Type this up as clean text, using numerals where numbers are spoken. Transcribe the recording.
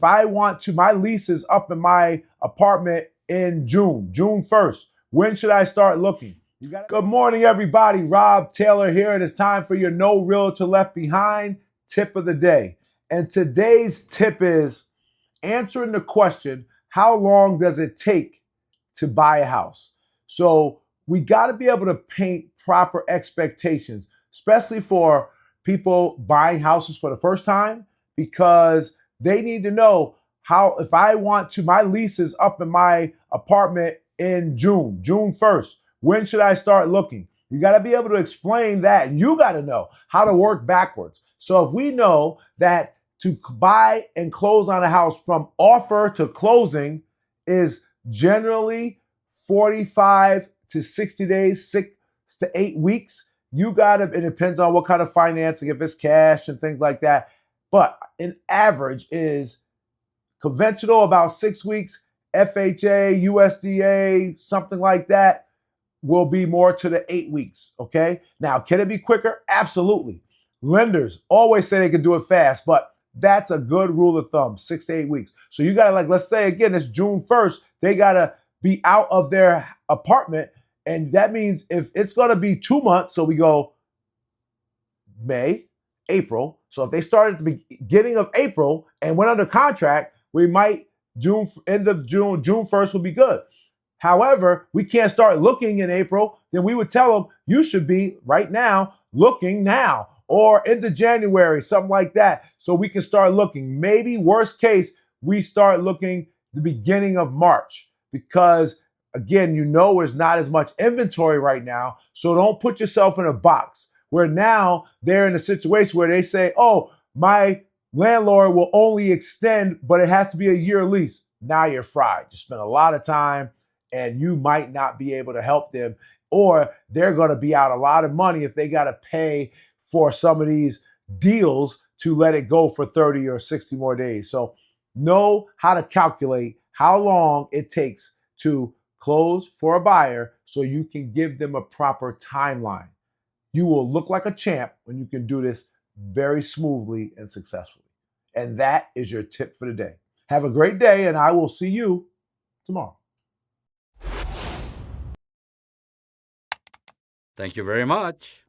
If I want to, my lease is up in my apartment in June 1st. When should I start looking? Good morning, everybody. Rob Taylor here. It is time for your No Realtor Left Behind tip of the day. And today's tip is answering the question, how long does it take to buy a house? So we got to be able to paint proper expectations, especially for people buying houses for the first time, because they need to know how, if I want to, my lease is up in my apartment in June 1st. When should I start looking? You got to be able to explain that, and you got to know how to work backwards. So if we know that to buy and close on a house from offer to closing is generally 45 to 60 days, 6 to 8 weeks, you got to, it depends on what kind of financing, if it's cash and things like that. But an average is conventional about 6 weeks, FHA, USDA, something like that will be more to the 8 weeks, okay? Now, can it be quicker? Absolutely. Lenders always say they can do it fast, but that's a good rule of thumb, 6 to 8 weeks. So you gotta, like, let's say again, it's June 1st, they gotta be out of their apartment. And that means if it's gonna be 2 months, so we go May, April. So if they started at the beginning of April and went under contract, we might end of June 1st will be good. However, we can't start looking in April, then we would tell them you should be right now looking now or into January, something like that, so we can start looking. Maybe worst case, we start looking the beginning of March because, again, there's not as much inventory right now, so don't put yourself in a box where now they're in a situation where they say, oh, my landlord will only extend, but it has to be a year lease. Now you're fried. You spent a lot of time and you might not be able to help them, or they're going to be out a lot of money if they got to pay for some of these deals to let it go for 30 or 60 more days. So know how to calculate how long it takes to close for a buyer so you can give them a proper timeline. You will look like a champ when you can do this very smoothly and successfully. And that is your tip for the day. Have a great day, and I will see you tomorrow. Thank you very much.